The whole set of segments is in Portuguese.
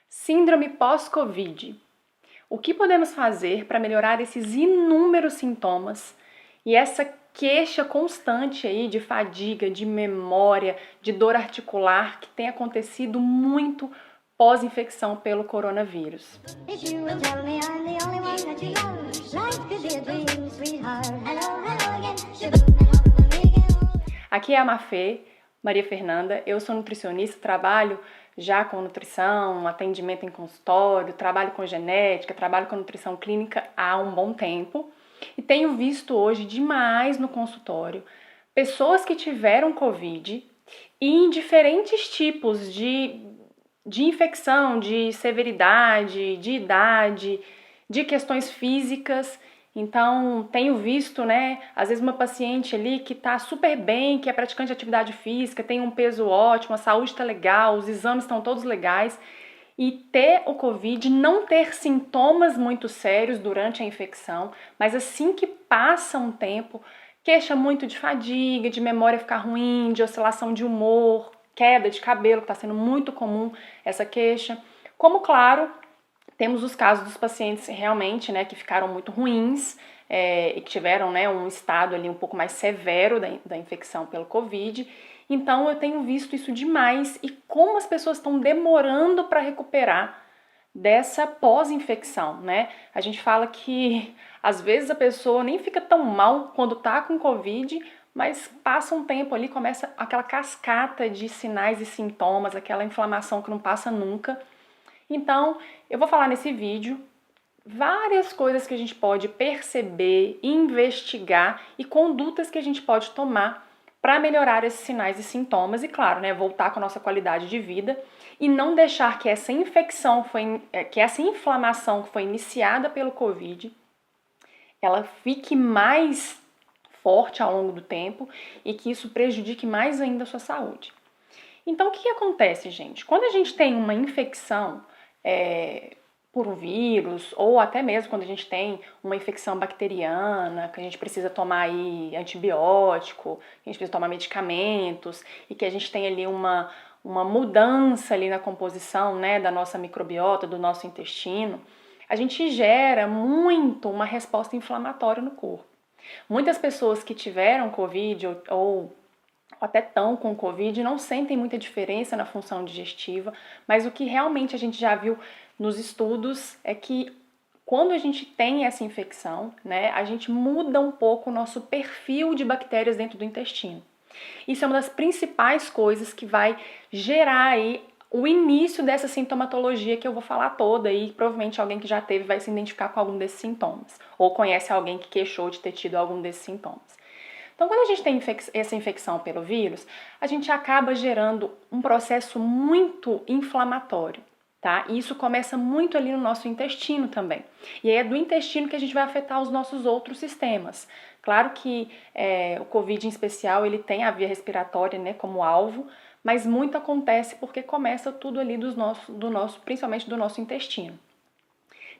Síndrome pós-Covid. O que podemos fazer para melhorar esses inúmeros sintomas e essa queixa constante aí de fadiga, de memória, de dor articular que tem acontecido muito pós-infecção pelo coronavírus? Aqui é a Mafê, Maria Fernanda, eu sou nutricionista, trabalho já com nutrição, atendimento em consultório, trabalho com genética, trabalho com nutrição clínica há um bom tempo e tenho visto hoje demais no consultório pessoas que tiveram Covid e em diferentes tipos de infecção, de severidade, de idade, de questões físicas. Então, tenho visto, às vezes uma paciente ali que tá super bem, que é praticante de atividade física, tem um peso ótimo, a saúde tá legal, os exames estão todos legais, e ter o Covid, não ter sintomas muito sérios durante a infecção, mas assim que passa um tempo, queixa muito de fadiga, de memória ficar ruim, de oscilação de humor, queda de cabelo, que está sendo muito comum essa queixa. Como, claro, temos os casos dos pacientes realmente, que ficaram muito ruins e que tiveram, um estado ali um pouco mais severo da infecção pelo Covid. Então, eu tenho visto isso demais e como as pessoas estão demorando para recuperar dessa pós-infecção, A gente fala que às vezes a pessoa nem fica tão mal quando tá com Covid, mas passa um tempo ali, começa aquela cascata de sinais e sintomas, aquela inflamação que não passa nunca. Então, eu vou falar nesse vídeo várias coisas que a gente pode perceber, investigar e condutas que a gente pode tomar para melhorar esses sinais e sintomas e, claro, voltar com a nossa qualidade de vida e não deixar que essa inflamação que foi iniciada pelo Covid, ela fique mais forte ao longo do tempo e que isso prejudique mais ainda a sua saúde. Então, o que acontece, gente? Quando a gente tem uma infecção por um vírus, ou até mesmo quando a gente tem uma infecção bacteriana, que a gente precisa tomar aí antibiótico, que a gente precisa tomar medicamentos, e que a gente tem ali uma mudança ali na composição, da nossa microbiota, do nosso intestino, a gente gera muito uma resposta inflamatória no corpo. Muitas pessoas que tiveram Covid ou até estão com Covid não sentem muita diferença na função digestiva, mas o que realmente a gente já viu nos estudos é que quando a gente tem essa infecção, a gente muda um pouco o nosso perfil de bactérias dentro do intestino. Isso é uma das principais coisas que vai gerar aí o início dessa sintomatologia que eu vou falar toda e provavelmente alguém que já teve vai se identificar com algum desses sintomas ou conhece alguém que queixou de ter tido algum desses sintomas. Então, quando a gente tem essa infecção pelo vírus, a gente acaba gerando um processo muito inflamatório, tá? E isso começa muito ali no nosso intestino também. E aí é do intestino que a gente vai afetar os nossos outros sistemas. Claro que o Covid em especial, ele tem a via respiratória, como alvo, mas muito acontece porque começa tudo ali principalmente do nosso intestino.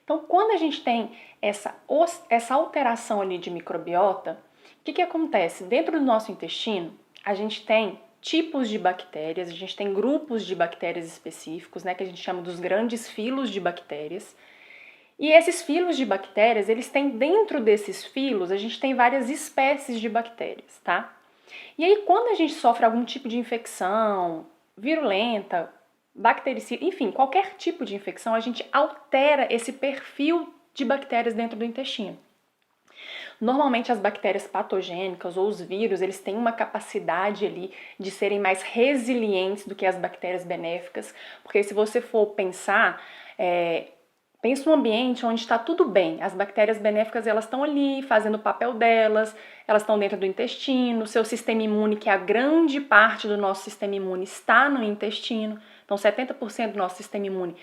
Então, quando a gente tem essa alteração ali de microbiota, o que acontece? Dentro do nosso intestino, a gente tem tipos de bactérias, a gente tem grupos de bactérias específicos, que a gente chama dos grandes filos de bactérias. E esses filos de bactérias, eles têm dentro desses filos, a gente tem várias espécies de bactérias, tá? E aí, quando a gente sofre algum tipo de infecção virulenta, bactericida, enfim, qualquer tipo de infecção, a gente altera esse perfil de bactérias dentro do intestino. Normalmente as bactérias patogênicas ou os vírus, eles têm uma capacidade ali de serem mais resilientes do que as bactérias benéficas, porque se você for pensar, pensa num ambiente onde está tudo bem, as bactérias benéficas elas estão ali fazendo o papel delas, elas estão dentro do intestino, seu sistema imune, que é a grande parte do nosso sistema imune, está no intestino, então 70% do nosso sistema imune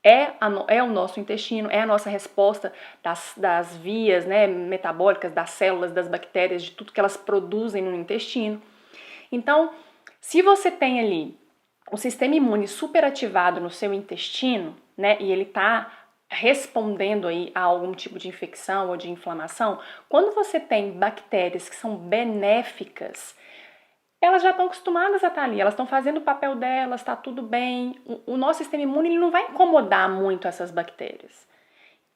é o nosso intestino, é a nossa resposta das vias metabólicas, das células, das bactérias, de tudo que elas produzem no intestino. Então, se você tem ali o sistema imune superativado no seu intestino, e ele está respondendo aí a algum tipo de infecção ou de inflamação, quando você tem bactérias que são benéficas, elas já estão acostumadas a estar ali, elas estão fazendo o papel delas, está tudo bem. O nosso sistema imune ele não vai incomodar muito essas bactérias.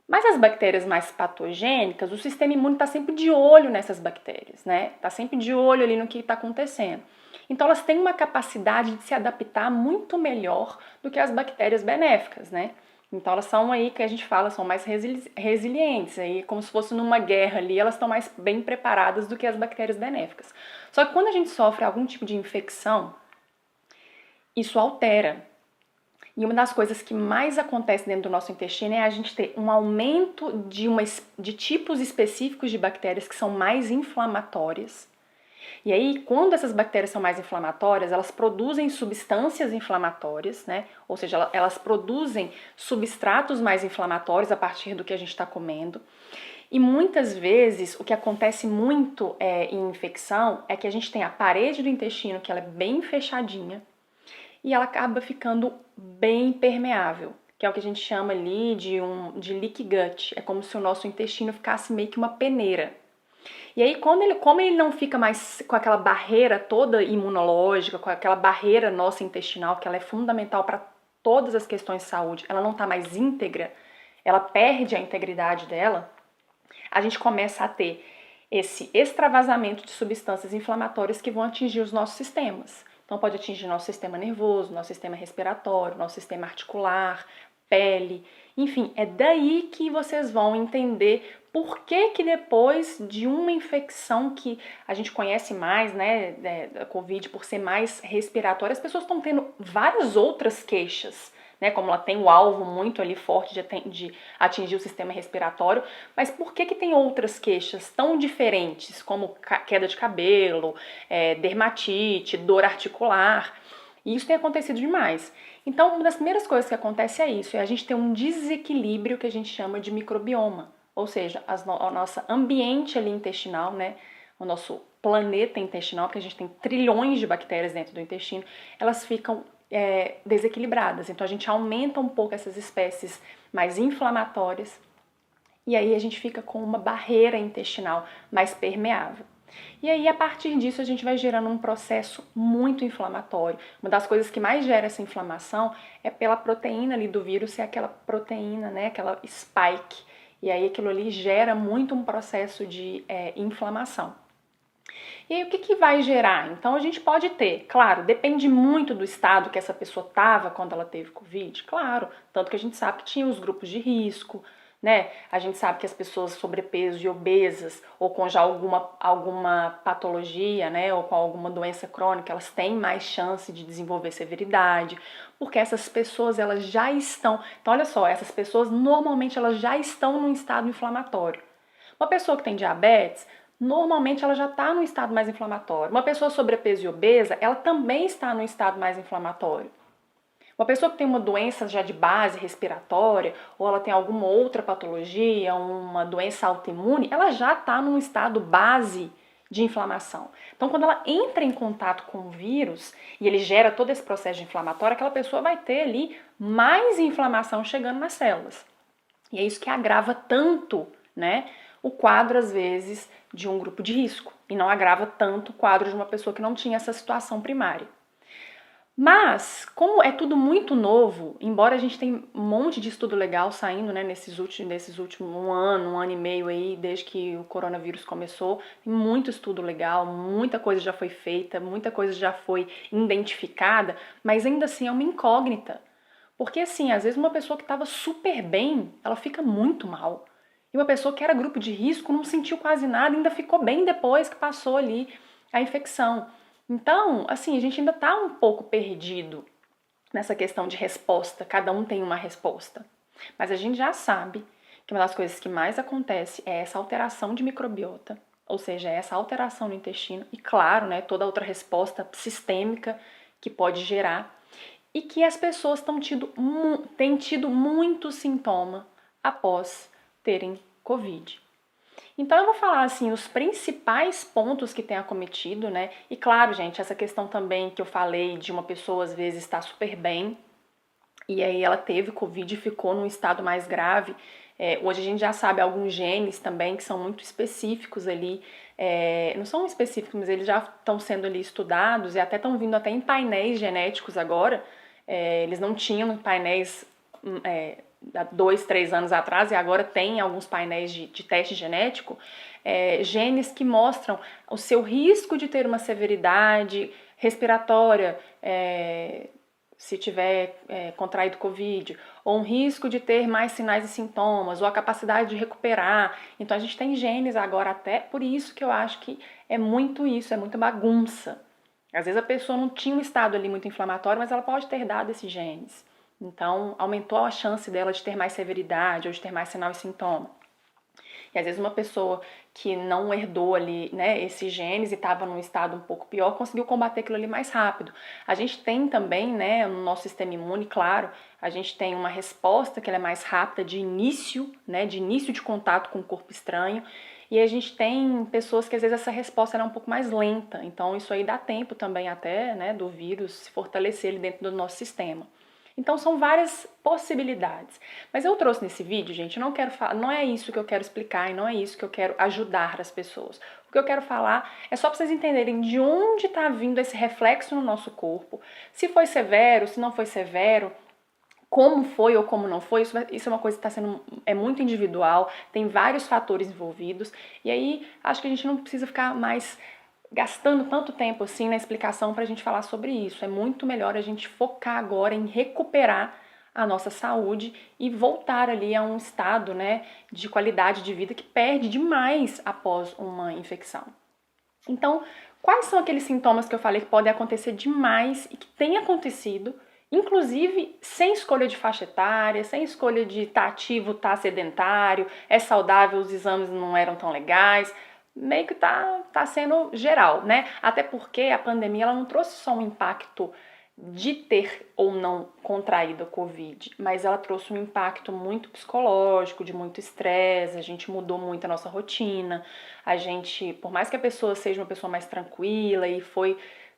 Mas as bactérias mais patogênicas, o sistema imune está sempre de olho nessas bactérias, né? Está sempre de olho ali no que está acontecendo. Então elas têm uma capacidade de se adaptar muito melhor do que as bactérias benéficas, né? Então elas são aí, que a gente fala, são mais resilientes, aí como se fosse numa guerra ali, elas estão mais bem preparadas do que as bactérias benéficas. Só que quando a gente sofre algum tipo de infecção, isso altera. E uma das coisas que mais acontece dentro do nosso intestino é a gente ter um aumento de tipos específicos de bactérias que são mais inflamatórias. E aí, quando essas bactérias são mais inflamatórias, elas produzem substâncias inflamatórias, né? Ou seja, elas produzem substratos mais inflamatórios a partir do que a gente está comendo. E muitas vezes, o que acontece muito em infecção é que a gente tem a parede do intestino que ela é bem fechadinha e ela acaba ficando bem permeável, que é o que a gente chama ali de leaky gut. É como se o nosso intestino ficasse meio que uma peneira. E aí, como ele não fica mais com aquela barreira toda imunológica, com aquela barreira nossa intestinal, que ela é fundamental para todas as questões de saúde, ela não está mais íntegra, ela perde a integridade dela, a gente começa a ter esse extravasamento de substâncias inflamatórias que vão atingir os nossos sistemas. Então pode atingir nosso sistema nervoso, nosso sistema respiratório, nosso sistema articular, pele, enfim, é daí que vocês vão entender por que depois de uma infecção que a gente conhece mais, né, da Covid, por ser mais respiratória, as pessoas estão tendo várias outras queixas, né, como ela tem o alvo muito ali forte de atingir o sistema respiratório, mas por que tem outras queixas tão diferentes, como queda de cabelo, dermatite, dor articular? E isso tem acontecido demais. Então, uma das primeiras coisas que acontece é isso, é a gente ter um desequilíbrio que a gente chama de microbioma, ou seja, o nosso ambiente ali intestinal, né, o nosso planeta intestinal, porque a gente tem trilhões de bactérias dentro do intestino, elas ficam desequilibradas. Então a gente aumenta um pouco essas espécies mais inflamatórias e aí a gente fica com uma barreira intestinal mais permeável. E aí, a partir disso, a gente vai gerando um processo muito inflamatório. Uma das coisas que mais gera essa inflamação é pela proteína ali do vírus, é aquela proteína, né, aquela spike. E aí aquilo ali gera muito um processo de inflamação. E aí, o que vai gerar? Então, a gente pode ter, claro, depende muito do estado que essa pessoa estava quando ela teve Covid, claro, tanto que a gente sabe que tinha os grupos de risco, né? A gente sabe que as pessoas sobrepeso e obesas, ou com já alguma patologia, né, ou com alguma doença crônica, elas têm mais chance de desenvolver severidade, porque essas pessoas, elas já estão... Então, olha só, essas pessoas, normalmente, elas já estão num estado inflamatório. Uma pessoa que tem diabetes, normalmente ela já está num estado mais inflamatório. Uma pessoa sobrepeso e obesa, ela também está num estado mais inflamatório. Uma pessoa que tem uma doença já de base respiratória, ou ela tem alguma outra patologia, uma doença autoimune, ela já está num estado base de inflamação. Então, quando ela entra em contato com o vírus e ele gera todo esse processo de inflamatório, aquela pessoa vai ter ali mais inflamação chegando nas células. E é isso que agrava tanto, né, o quadro, às vezes, de um grupo de risco, e não agrava tanto o quadro de uma pessoa que não tinha essa situação primária. Mas, como é tudo muito novo, embora a gente tenha um monte de estudo legal saindo, né, nesses últimos um ano e meio aí, desde que o coronavírus começou, tem muito estudo legal, muita coisa já foi feita, muita coisa já foi identificada, mas ainda assim é uma incógnita. Porque assim, às vezes uma pessoa que estava super bem, ela fica muito mal. E uma pessoa que era grupo de risco não sentiu quase nada, ainda ficou bem depois que passou ali a infecção. Então, assim, a gente ainda está um pouco perdido nessa questão de resposta, cada um tem uma resposta. Mas a gente já sabe que uma das coisas que mais acontece é essa alteração de microbiota, ou seja, essa alteração no intestino e, claro, né, toda outra resposta sistêmica que pode gerar, e que as pessoas têm tido muito sintoma após terem Covid. Então eu vou falar assim os principais pontos que tem acometido, né? E claro, gente, essa questão também que eu falei de uma pessoa às vezes estar super bem E aí ela teve Covid e ficou num estado mais grave. Hoje a gente já sabe alguns genes também que são muito específicos ali, não são específicos, mas eles já estão sendo ali estudados e até estão vindo até em painéis genéticos agora. Eles não tinham painéis há 2, 3 anos atrás e agora tem alguns painéis de teste genético, genes que mostram o seu risco de ter uma severidade respiratória, se tiver contraído Covid, ou um risco de ter mais sinais e sintomas, ou a capacidade de recuperar. Então a gente tem genes agora até, por isso que eu acho que é muito isso, é muita bagunça. Às vezes a pessoa não tinha um estado ali muito inflamatório, mas ela pode ter dado esses genes. Então aumentou a chance dela de ter mais severidade ou de ter mais sinal e sintoma. E às vezes uma pessoa que não herdou ali, né, esses genes e estava num estado um pouco pior, conseguiu combater aquilo ali mais rápido. A gente tem também, né, no nosso sistema imune, claro, a gente tem uma resposta que ela é mais rápida de início, né, de início de contato com o corpo estranho. E a gente tem pessoas que às vezes essa resposta é um pouco mais lenta. Então isso aí dá tempo também até, né, do vírus se fortalecer ali dentro do nosso sistema. Então são várias possibilidades. Mas eu trouxe nesse vídeo, gente, eu não quero falar, não é isso que eu quero explicar e não é isso que eu quero ajudar as pessoas. O que eu quero falar é só para vocês entenderem de onde está vindo esse reflexo no nosso corpo. Se foi severo, se não foi severo, como foi ou como não foi, isso é uma coisa que está sendo muito individual, tem vários fatores envolvidos, e aí acho que a gente não precisa ficar mais gastando tanto tempo assim na explicação para a gente falar sobre isso. É muito melhor a gente focar agora em recuperar a nossa saúde e voltar ali a um estado, né, de qualidade de vida que perde demais após uma infecção. Então, quais são aqueles sintomas que eu falei que podem acontecer demais e que têm acontecido, inclusive sem escolha de faixa etária, sem escolha de estar ativo, estar sedentário, é saudável, os exames não eram tão legais, meio que tá sendo geral, né? Até porque a pandemia ela não trouxe só um impacto de ter ou não contraído a Covid, mas ela trouxe um impacto muito psicológico, de muito estresse, a gente mudou muito a nossa rotina, a gente, por mais que a pessoa seja uma pessoa mais tranquila e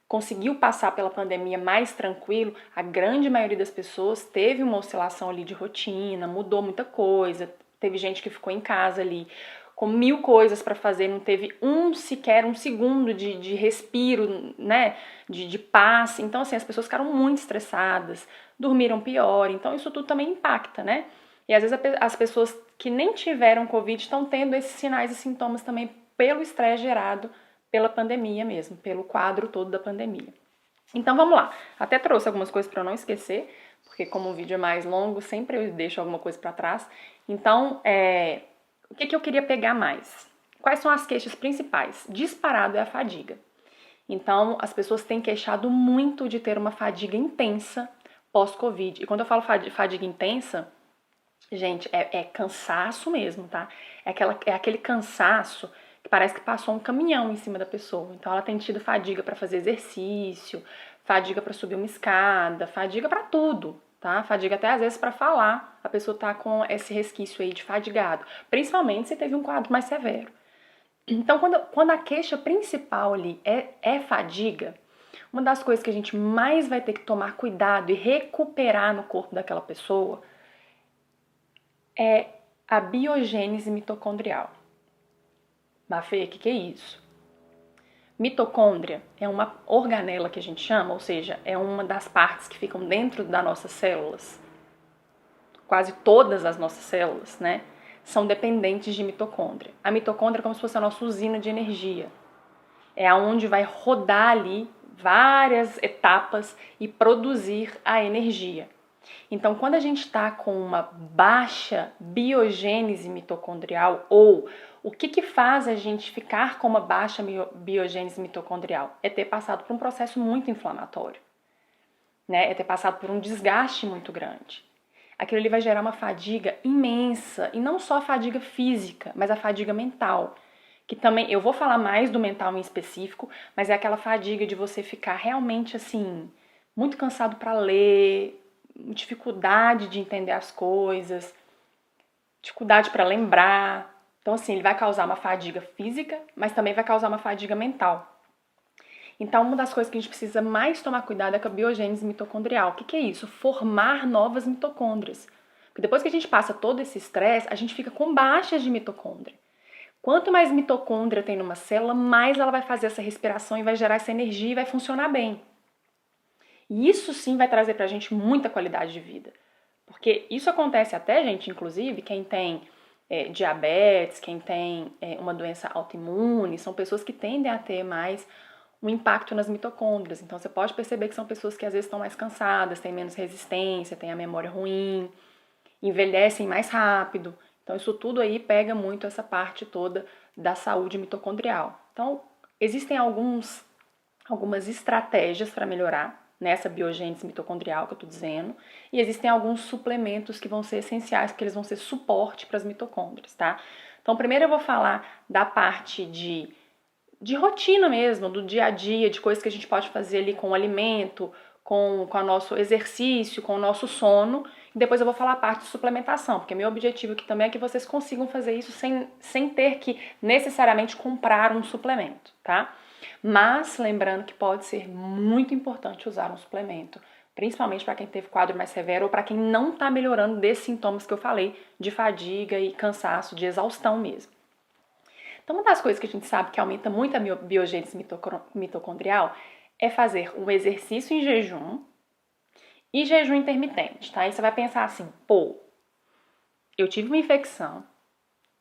conseguiu passar pela pandemia mais tranquilo, a grande maioria das pessoas teve uma oscilação ali de rotina, mudou muita coisa, teve gente que ficou em casa ali com 1000 coisas para fazer, não teve sequer um segundo de respiro, né, de paz. Então, assim, as pessoas ficaram muito estressadas, dormiram pior, então isso tudo também impacta, né? E às vezes as pessoas que nem tiveram Covid estão tendo esses sinais e sintomas também pelo estresse gerado pela pandemia mesmo, pelo quadro todo da pandemia. Então vamos lá, até trouxe algumas coisas para não esquecer, porque como o vídeo é mais longo, sempre eu deixo alguma coisa para trás. Então, o que eu queria pegar mais? Quais são as queixas principais? Disparado é a fadiga. Então, as pessoas têm queixado muito de ter uma fadiga intensa pós-Covid. E quando eu falo fadiga intensa, gente, é cansaço mesmo, tá? É aquele cansaço que parece que passou um caminhão em cima da pessoa. Então, ela tem tido fadiga para fazer exercício, fadiga para subir uma escada, fadiga para tudo, tá? Fadiga até às vezes para falar, a pessoa tá com esse resquício aí de fadigado, principalmente se teve um quadro mais severo. Então, quando a queixa principal ali é fadiga, uma das coisas que a gente mais vai ter que tomar cuidado e recuperar no corpo daquela pessoa é a biogênese mitocondrial. Mafê, o que é isso? Mitocôndria é uma organela que a gente chama, ou seja, é uma das partes que ficam dentro das nossas células. Quase todas as nossas células, né, são dependentes de mitocôndria. A mitocôndria é como se fosse a nossa usina de energia. É aonde vai rodar ali várias etapas e produzir a energia. Então, quando a gente está com uma baixa biogênese mitocondrial, ou o que faz a gente ficar com uma baixa biogênese mitocondrial? É ter passado por um processo muito inflamatório, né? É ter passado por um desgaste muito grande. Aquilo ali vai gerar uma fadiga imensa, e não só a fadiga física, mas a fadiga mental. Que também, eu vou falar mais do mental em específico, mas é aquela fadiga de você ficar realmente assim, muito cansado para ler, dificuldade de entender as coisas, dificuldade para lembrar. Então, assim, ele vai causar uma fadiga física, mas também vai causar uma fadiga mental. Então, uma das coisas que a gente precisa mais tomar cuidado é com a biogênese mitocondrial. O que é isso? Formar novas mitocôndrias. Porque depois que a gente passa todo esse estresse, a gente fica com baixas de mitocôndria. Quanto mais mitocôndria tem numa célula, mais ela vai fazer essa respiração e vai gerar essa energia e vai funcionar bem. E isso sim vai trazer pra gente muita qualidade de vida. Porque isso acontece até, gente, inclusive, quem tem diabetes, quem tem uma doença autoimune, são pessoas que tendem a ter mais um impacto nas mitocôndrias. Então você pode perceber que são pessoas que às vezes estão mais cansadas, têm menos resistência, têm a memória ruim, envelhecem mais rápido. Então isso tudo aí pega muito essa parte toda da saúde mitocondrial. Então existem algumas estratégias para melhorar nessa biogênese mitocondrial que eu estou dizendo, e existem alguns suplementos que vão ser essenciais, porque eles vão ser suporte para as mitocôndrias, tá? Então primeiro eu vou falar da parte de rotina mesmo, do dia a dia, de coisas que a gente pode fazer ali com o alimento, com o nosso exercício, com o nosso sono. E depois eu vou falar a parte de suplementação, porque meu objetivo aqui também é que vocês consigam fazer isso sem ter que necessariamente comprar um suplemento, tá? Mas lembrando que pode ser muito importante usar um suplemento, principalmente para quem teve quadro mais severo ou para quem não está melhorando desses sintomas que eu falei, de fadiga e cansaço, de exaustão mesmo. Então, uma das coisas que a gente sabe que aumenta muito a biogênese mitocondrial é fazer um exercício em jejum e jejum intermitente, tá? Aí você vai pensar assim, pô, eu tive uma infecção,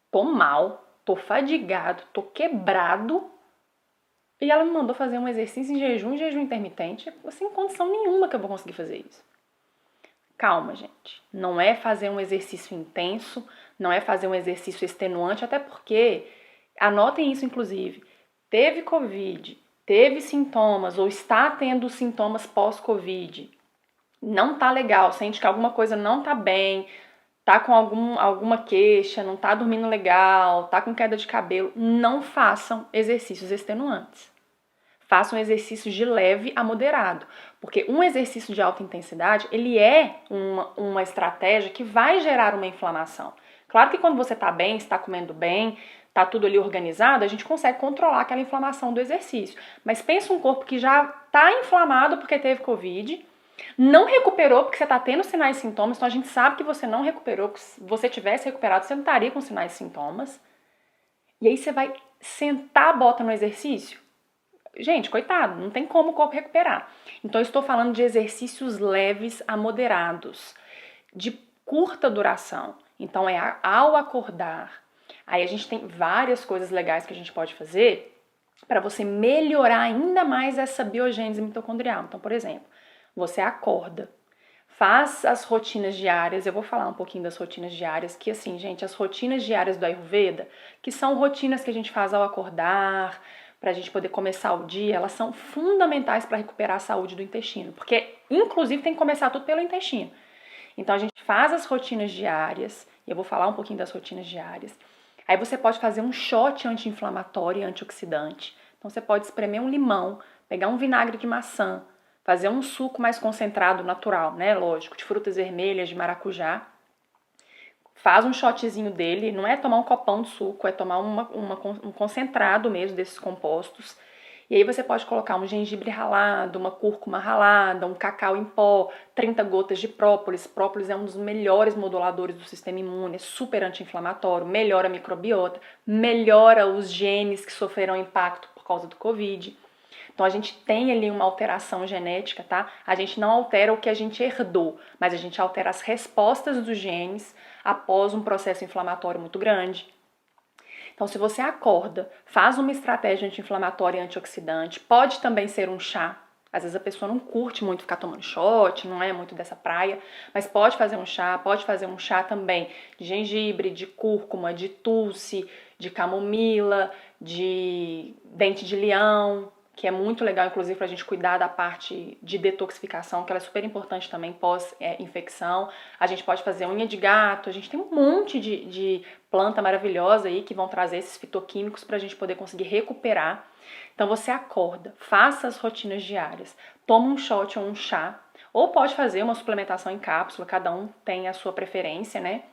tô mal, tô fadigado, tô quebrado e ela me mandou fazer um exercício em jejum e jejum intermitente, sem condição nenhuma que eu vou conseguir fazer isso. Calma, gente. Não é fazer um exercício intenso, não é fazer um exercício extenuante, até porque, anotem isso inclusive, teve Covid, teve sintomas ou está tendo sintomas pós-Covid, não tá legal, sente que alguma coisa não tá bem, tá com alguma queixa, não tá dormindo legal, tá com queda de cabelo, não façam exercícios extenuantes. Façam exercícios de leve a moderado, porque um exercício de alta intensidade, ele é uma estratégia que vai gerar uma inflamação. Claro que quando você está bem, está comendo bem, está tudo ali organizado, a gente consegue controlar aquela inflamação do exercício. Mas pensa um corpo que já está inflamado porque teve Covid, não recuperou porque você está tendo sinais e sintomas, então a gente sabe que você não recuperou, porque se você tivesse recuperado, você não estaria com sinais e sintomas. E aí você vai sentar a bota no exercício? Gente, coitado, não tem como o corpo recuperar. Então eu estou falando de exercícios leves a moderados, de curta duração. Então é ao acordar. Aí a gente tem várias coisas legais que a gente pode fazer para você melhorar ainda mais essa biogênese mitocondrial. Então, por exemplo, você acorda, faz as rotinas diárias. Eu vou falar um pouquinho das rotinas diárias, que assim, gente, as rotinas diárias do Ayurveda, que são rotinas que a gente faz ao acordar, para a gente poder começar o dia, elas são fundamentais para recuperar a saúde do intestino, porque inclusive tem que começar tudo pelo intestino. Então a gente faz as rotinas diárias, e eu vou falar um pouquinho das rotinas diárias. Aí você pode fazer um shot anti-inflamatório e antioxidante. Então você pode espremer um limão, pegar um vinagre de maçã, fazer um suco mais concentrado, natural, né? Lógico, de frutas vermelhas, de maracujá. Faz um shotzinho dele, não é tomar um copão de suco, é tomar um concentrado mesmo desses compostos. E aí você pode colocar um gengibre ralado, uma cúrcuma ralada, um cacau em pó, 30 gotas de própolis. Própolis é um dos melhores moduladores do sistema imune, é super anti-inflamatório, melhora a microbiota, melhora os genes que sofreram impacto por causa do Covid. Então a gente tem ali uma alteração genética, tá? A gente não altera o que a gente herdou, mas a gente altera as respostas dos genes após um processo inflamatório muito grande. Então, se você acorda, faz uma estratégia anti-inflamatória e antioxidante, pode também ser um chá. Às vezes a pessoa não curte muito ficar tomando shot, não é muito dessa praia, mas pode fazer um chá também de gengibre, de cúrcuma, de tulsi, de camomila, de dente de leão, que é muito legal, inclusive, para a gente cuidar da parte de detoxificação, que ela é super importante também pós-infecção. A gente pode fazer unha de gato, a gente tem um monte de planta maravilhosa aí que vão trazer esses fitoquímicos para a gente poder conseguir recuperar. Então você acorda, faça as rotinas diárias, toma um shot ou um chá, ou pode fazer uma suplementação em cápsula, cada um tem a sua preferência, né?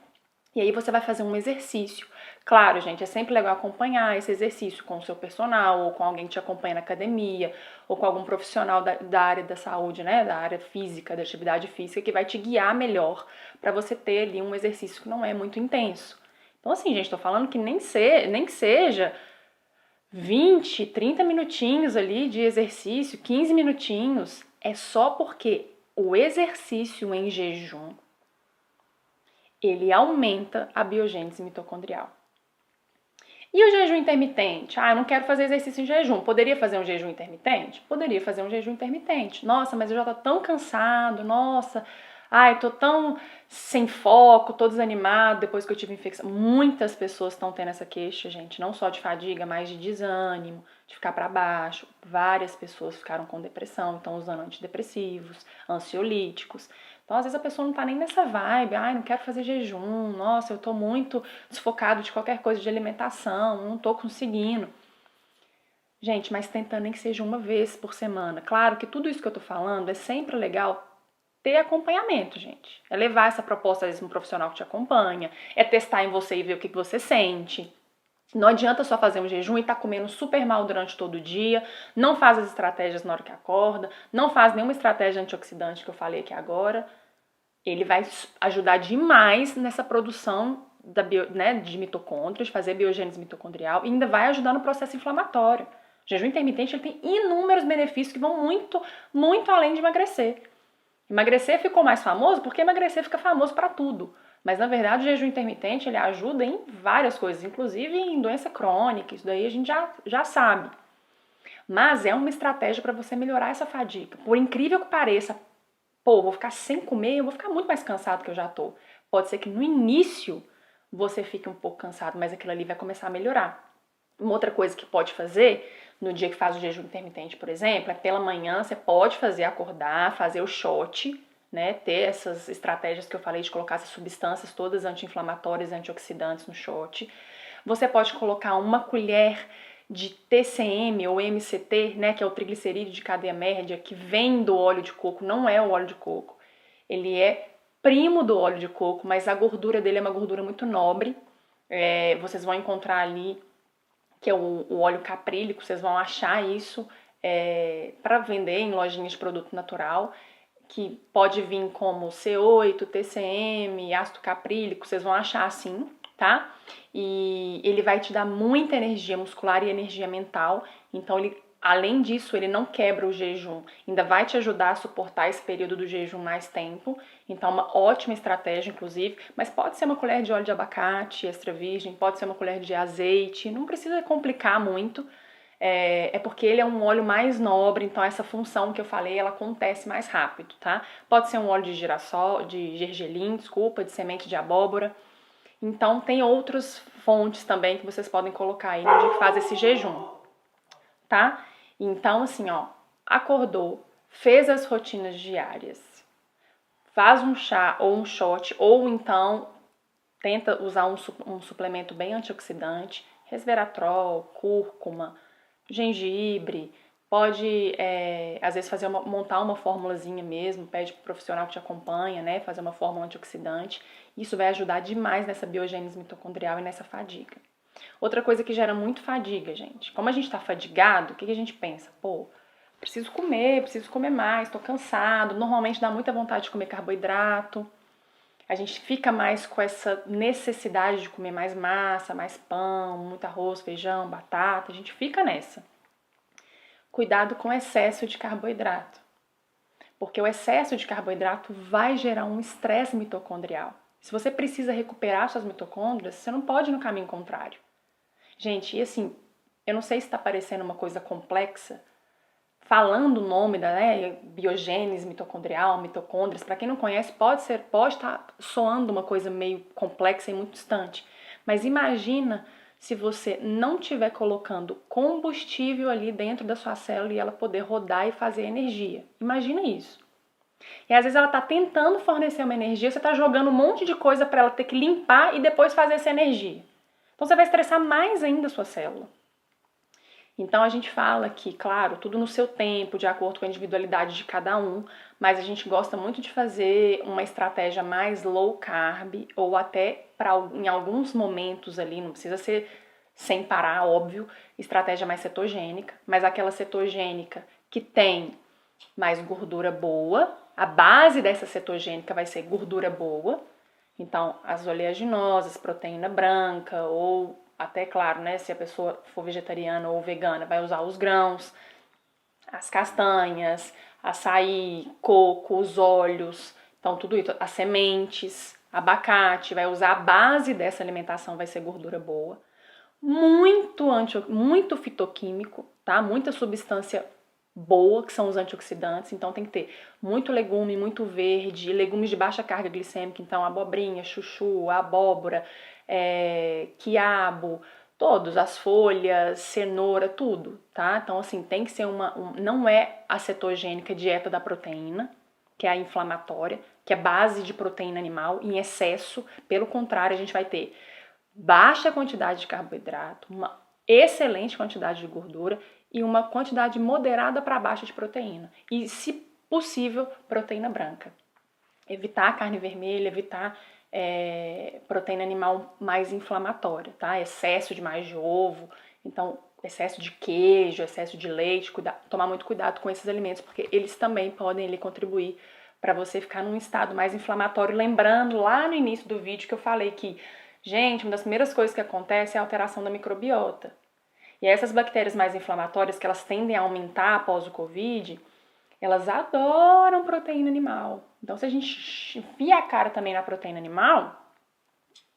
E aí você vai fazer um exercício. Claro, gente, é sempre legal acompanhar esse exercício com o seu personal, ou com alguém que te acompanha na academia, ou com algum profissional da área da saúde, né, da área física, da atividade física, que vai te guiar melhor para você ter ali um exercício que não é muito intenso. Então, assim, gente, tô falando que nem que seja 20, 30 minutinhos ali de exercício, 15 minutinhos, é só porque o exercício em jejum, ele aumenta a biogênese mitocondrial. E o jejum intermitente? Ah, eu não quero fazer exercício em jejum. Poderia fazer um jejum intermitente? Poderia fazer um jejum intermitente. Nossa, mas eu já tô tão cansado, nossa, ai, tô tão sem foco, tô desanimado depois que eu tive infecção. Muitas pessoas estão tendo essa queixa, gente, não só de fadiga, mas de desânimo, de ficar para baixo. Várias pessoas ficaram com depressão, estão usando antidepressivos, ansiolíticos. Então, às vezes a pessoa não tá nem nessa vibe, ai, não quero fazer jejum, nossa, eu tô muito desfocado de qualquer coisa de alimentação, não tô conseguindo. Gente, mas tentando nem que seja uma vez por semana. Claro que tudo isso que eu tô falando é sempre legal ter acompanhamento, gente. É levar essa proposta, às vezes, um profissional que te acompanha, é testar em você e ver o que você sente. Não adianta só fazer um jejum e tá comendo super mal durante todo o dia, não faz as estratégias na hora que acorda, não faz nenhuma estratégia antioxidante que eu falei aqui agora. Ele vai ajudar demais nessa produção de mitocôndrias, fazer biogênese mitocondrial e ainda vai ajudar no processo inflamatório. O jejum intermitente ele tem inúmeros benefícios que vão muito, muito além de emagrecer. Emagrecer ficou mais famoso porque emagrecer fica famoso para tudo. Mas, na verdade, o jejum intermitente ele ajuda em várias coisas, inclusive em doença crônica, isso daí a gente já sabe. Mas é uma estratégia para você melhorar essa fadiga. Por incrível que pareça, pô, vou ficar sem comer, eu vou ficar muito mais cansado que eu já tô. Pode ser que no início você fique um pouco cansado, mas aquilo ali vai começar a melhorar. Uma outra coisa que pode fazer no dia que faz o jejum intermitente, por exemplo, é pela manhã você pode acordar, fazer o shot, né? Ter essas estratégias que eu falei de colocar essas substâncias todas anti-inflamatórias e antioxidantes no shot. Você pode colocar uma colher de TCM ou MCT, né, que é o triglicerídeo de cadeia média, que vem do óleo de coco, não é o óleo de coco. Ele é primo do óleo de coco, mas a gordura dele é uma gordura muito nobre. Vocês vão encontrar ali que é o óleo caprílico, vocês vão achar isso para vender em lojinhas de produto natural, que pode vir como C8, TCM, ácido caprílico, vocês vão achar assim, tá? E ele vai te dar muita energia muscular e energia mental, então além disso, ele não quebra o jejum, ainda vai te ajudar a suportar esse período do jejum mais tempo. Então, uma ótima estratégia, inclusive. Mas pode ser uma colher de óleo de abacate extra virgem, pode ser uma colher de azeite, não precisa complicar muito. É porque ele é um óleo mais nobre, então essa função que eu falei, ela acontece mais rápido, tá? Pode ser um óleo de girassol, de gergelim, de semente de abóbora. Então, tem outras fontes também que vocês podem colocar aí no dia que faz esse jejum, tá? Então, assim, ó, acordou, fez as rotinas diárias, faz um chá ou um shot, ou então tenta usar um suplemento bem antioxidante, resveratrol, cúrcuma, gengibre, pode, às vezes, montar uma formulazinha mesmo, pede pro profissional que te acompanha, né, fazer uma fórmula antioxidante. Isso vai ajudar demais nessa biogênese mitocondrial e nessa fadiga. Outra coisa que gera muito fadiga, gente. Como a gente tá fadigado, o que a gente pensa? Pô, preciso comer mais, tô cansado. Normalmente dá muita vontade de comer carboidrato. A gente fica mais com essa necessidade de comer mais massa, mais pão, muito arroz, feijão, batata. A gente fica nessa. Cuidado com o excesso de carboidrato. Porque o excesso de carboidrato vai gerar um estresse mitocondrial. Se você precisa recuperar suas mitocôndrias, você não pode ir no caminho contrário. Gente, e assim, eu não sei se está parecendo uma coisa complexa, falando o nome da biogênese mitocondrial, mitocôndrias, para quem não conhece, pode estar soando uma coisa meio complexa e muito distante. Mas imagina se você não estiver colocando combustível ali dentro da sua célula e ela poder rodar e fazer energia. Imagina isso. E às vezes ela está tentando fornecer uma energia, você está jogando um monte de coisa para ela ter que limpar e depois fazer essa energia. Então você vai estressar mais ainda a sua célula. Então a gente fala que, claro, tudo no seu tempo, de acordo com a individualidade de cada um, mas a gente gosta muito de fazer uma estratégia mais low carb ou até em alguns momentos ali, não precisa ser sem parar, óbvio, estratégia mais cetogênica, mas aquela cetogênica que tem mais gordura boa, a base dessa cetogênica vai ser gordura boa, então as oleaginosas, proteína branca ou até, claro, né, se a pessoa for vegetariana ou vegana, vai usar os grãos, as castanhas, açaí, coco, os óleos, então tudo isso, as sementes, abacate, vai usar a base dessa alimentação, vai ser gordura boa. Muito fitoquímico, tá? Muita substância boa, que são os antioxidantes, então tem que ter muito legume, muito verde, legumes de baixa carga glicêmica, então abobrinha, chuchu, abóbora, quiabo, todos, as folhas, cenoura, tudo, tá? Então assim, tem que ser não é a cetogênica dieta da proteína, que é a inflamatória, que é base de proteína animal em excesso, pelo contrário, a gente vai ter baixa quantidade de carboidrato, uma excelente quantidade de gordura e uma quantidade moderada para baixa de proteína. E, se possível, proteína branca. Evitar carne vermelha, evitar proteína animal mais inflamatória, tá? Excesso demais de ovo, então excesso de queijo, excesso de leite, tomar muito cuidado com esses alimentos, porque eles também podem contribuir para você ficar num estado mais inflamatório. Lembrando lá no início do vídeo que eu falei que, gente, uma das primeiras coisas que acontece é a alteração da microbiota. E essas bactérias mais inflamatórias, que elas tendem a aumentar após o Covid, elas adoram proteína animal. Então, se a gente enfia a cara também na proteína animal,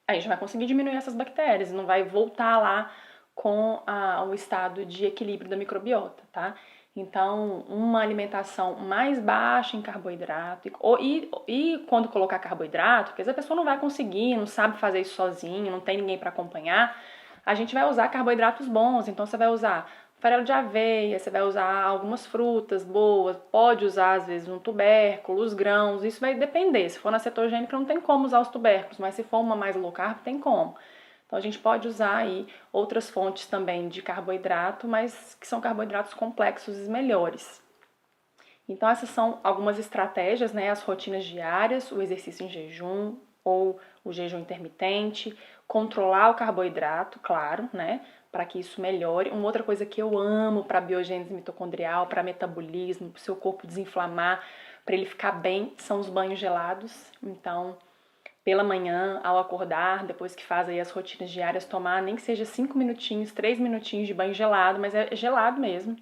a gente vai conseguir diminuir essas bactérias, não vai voltar lá com o estado de equilíbrio da microbiota, tá? Então, uma alimentação mais baixa em carboidrato e quando colocar carboidrato, porque a pessoa não vai conseguir, não sabe fazer isso sozinho, não tem ninguém para acompanhar, a gente vai usar carboidratos bons. Então, você vai usar farelo de aveia, você vai usar algumas frutas boas, pode usar às vezes um tubérculo, os grãos, isso vai depender. Se for na cetogênica não tem como usar os tubérculos, mas se for uma mais low carb tem como. Então a gente pode usar aí outras fontes também de carboidrato, mas que são carboidratos complexos e melhores. Então essas são algumas estratégias, né? As rotinas diárias, o exercício em jejum ou o jejum intermitente, controlar o carboidrato, claro, né? Para que isso melhore. Uma outra coisa que eu amo para biogênese mitocondrial, para metabolismo, para o seu corpo desinflamar, para ele ficar bem, são os banhos gelados. Então, pela manhã, ao acordar, depois que faz aí as rotinas diárias, tomar nem que seja 5 minutinhos, 3 minutinhos de banho gelado, mas é gelado mesmo.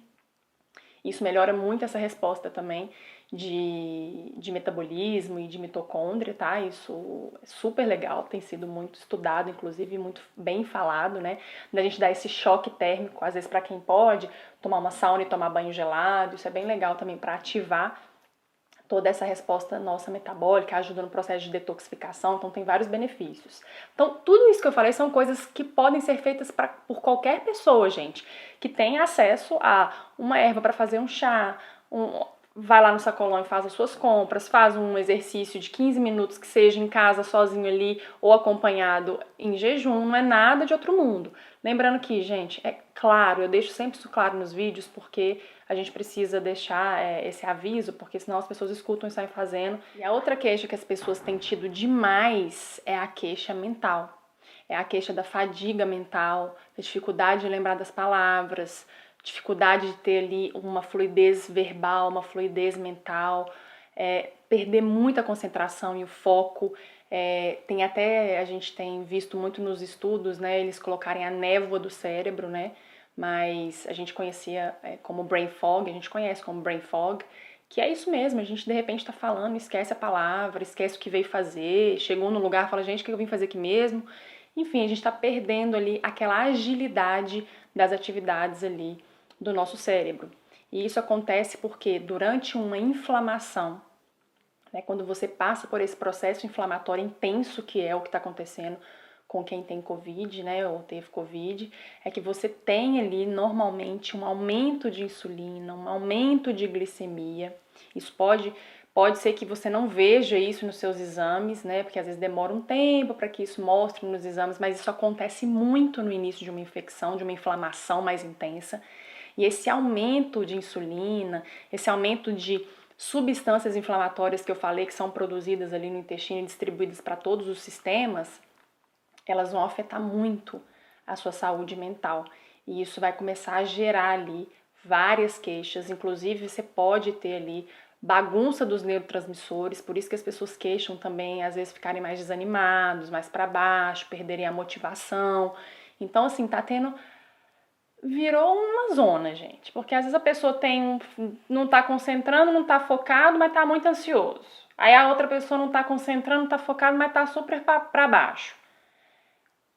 Isso melhora muito essa resposta também de metabolismo e de mitocôndria, tá? Isso é super legal, tem sido muito estudado, inclusive muito bem falado, né? Da gente dar esse choque térmico, às vezes para quem pode, tomar uma sauna e tomar banho gelado, isso é bem legal também para ativar toda essa resposta nossa metabólica, ajuda no processo de detoxificação, então tem vários benefícios. Então, tudo isso que eu falei são coisas que podem ser feitas por qualquer pessoa, gente, que tem acesso a uma erva para fazer um chá, vai lá no sacolão e faz as suas compras, faz um exercício de 15 minutos que seja em casa, sozinho ali, ou acompanhado em jejum, não é nada de outro mundo. Lembrando que, gente, é claro, eu deixo sempre isso claro nos vídeos, porque a gente precisa deixar esse aviso, porque senão as pessoas escutam e saem fazendo. E a outra queixa que as pessoas têm tido demais é a queixa mental. É a queixa da fadiga mental, da dificuldade de lembrar das palavras, dificuldade de ter ali uma fluidez verbal, uma fluidez mental, perder muita concentração e o foco. A gente tem visto muito nos estudos, né, eles colocarem a névoa do cérebro, né, mas a gente conhecia como brain fog, a gente conhece como brain fog, que é isso mesmo, a gente de repente está falando, esquece a palavra, esquece o que veio fazer, chegou no lugar, fala, gente, o que eu vim fazer aqui mesmo? Enfim, a gente está perdendo ali aquela agilidade das atividades ali do nosso cérebro. E isso acontece porque durante uma inflamação, né, quando você passa por esse processo inflamatório intenso, que é o que está acontecendo com quem tem Covid, né, ou teve Covid, é que você tem ali normalmente um aumento de insulina, um aumento de glicemia. Isso pode ser que você não veja isso nos seus exames, né, porque às vezes demora um tempo para que isso mostre nos exames, mas isso acontece muito no início de uma infecção, de uma inflamação mais intensa. E esse aumento de insulina, esse aumento de substâncias inflamatórias que eu falei que são produzidas ali no intestino e distribuídas para todos os sistemas, elas vão afetar muito a sua saúde mental. E isso vai começar a gerar ali várias queixas, inclusive você pode ter ali bagunça dos neurotransmissores, por isso que as pessoas queixam também, às vezes ficarem mais desanimados, mais para baixo, perderem a motivação. Então, assim, virou uma zona, gente, porque às vezes a pessoa não tá concentrando, não tá focado, mas tá muito ansioso. Aí a outra pessoa não tá concentrando, não tá focado, mas tá super para baixo.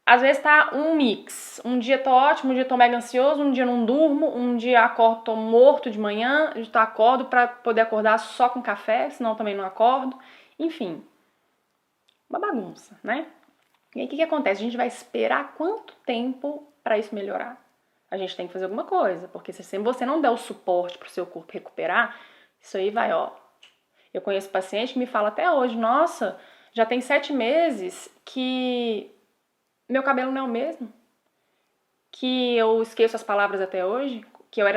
Às vezes tá um mix. Um dia tô ótimo, um dia tô mega ansioso, um dia não durmo, um dia acordo, tô morto de manhã, acordo pra poder acordar só com café, senão também não acordo. Enfim, uma bagunça, né? E aí o que acontece? A gente vai esperar quanto tempo pra isso melhorar? A gente tem que fazer alguma coisa, porque se você não der o suporte pro seu corpo recuperar, isso aí vai, ó. Eu conheço paciente que me fala até hoje, nossa, já tem 7 meses que meu cabelo não é o mesmo, que eu esqueço as palavras até hoje,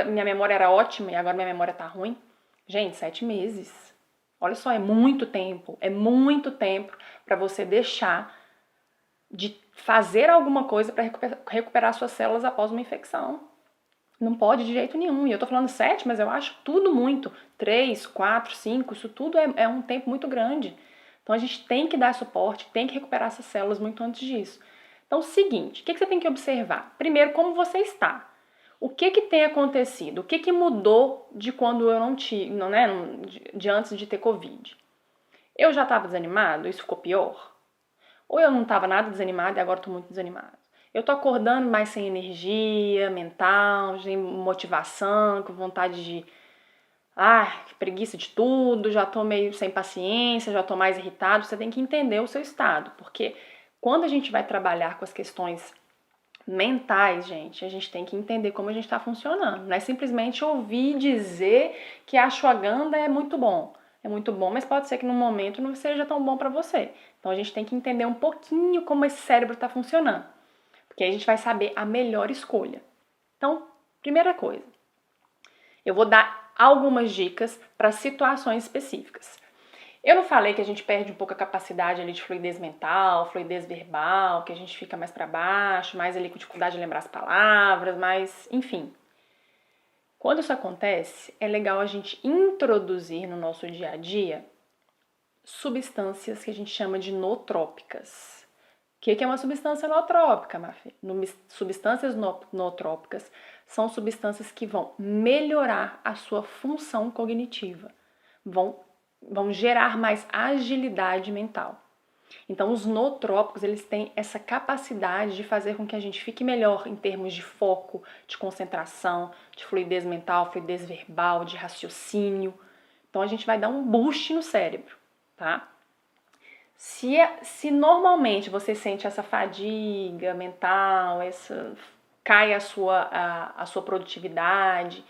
minha memória era ótima e agora minha memória tá ruim. Gente, 7 meses. Olha só, é muito tempo para você deixar de fazer alguma coisa para recuperar suas células após uma infecção. Não pode de jeito nenhum. E eu tô falando 7, mas eu acho tudo muito. 3, 4, 5, isso tudo é um tempo muito grande. Então a gente tem que dar suporte, tem que recuperar essas células muito antes disso. Então, seguinte, o que você tem que observar? Primeiro, como você está. O que tem acontecido? O que mudou de quando eu não tive, né, de antes de ter Covid? Eu já estava desanimado? Isso ficou pior? Ou eu não estava nada desanimado e agora estou muito desanimado? Eu estou acordando mais sem energia mental, sem motivação, com vontade de... que preguiça de tudo, já estou meio sem paciência, já estou mais irritado. Você tem que entender o seu estado, porque quando a gente vai trabalhar com as questões mentais, gente, a gente tem que entender como a gente está funcionando. Não é simplesmente ouvir dizer que a ashwagandha é muito bom. É muito bom, mas pode ser que no momento não seja tão bom para você. Então a gente tem que entender um pouquinho como esse cérebro está funcionando, porque aí a gente vai saber a melhor escolha. Então, primeira coisa, eu vou dar algumas dicas para situações específicas. Eu não falei que a gente perde um pouco a capacidade ali de fluidez mental, fluidez verbal, que a gente fica mais para baixo, mais ali com dificuldade de lembrar as palavras, mas enfim. Quando isso acontece, é legal a gente introduzir no nosso dia a dia substâncias que a gente chama de nootrópicas. O que é uma substância nootrópica, Mafê? Substâncias nootrópicas são substâncias que vão melhorar a sua função cognitiva, vão gerar mais agilidade mental. Então, os nootrópicos, eles têm essa capacidade de fazer com que a gente fique melhor em termos de foco, de concentração, de fluidez mental, fluidez verbal, de raciocínio. Então, a gente vai dar um boost no cérebro, tá? Se normalmente você sente essa fadiga mental, cai a sua produtividade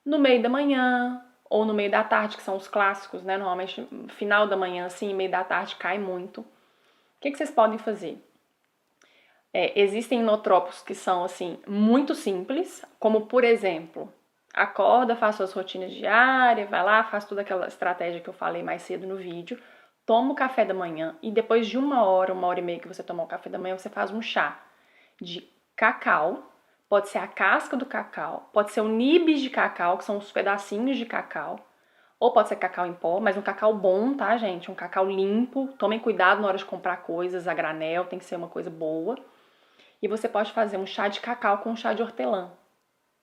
no meio da manhã ou no meio da tarde, que são os clássicos, né? Normalmente final da manhã, assim, meio da tarde cai muito. O que vocês podem fazer? Existem inotrópicos que são, assim, muito simples, como, por exemplo, acorda, faz suas rotinas diárias, vai lá, faz toda aquela estratégia que eu falei mais cedo no vídeo, toma o café da manhã e depois de 1 hora, 1 hora e meia que você tomar o café da manhã, você faz um chá de cacau, pode ser a casca do cacau, pode ser o nibs de cacau, que são os pedacinhos de cacau, ou pode ser cacau em pó, mas um cacau bom, tá, gente? Um cacau limpo. Tomem cuidado na hora de comprar coisas a granel, tem que ser uma coisa boa. E você pode fazer um chá de cacau com um chá de hortelã,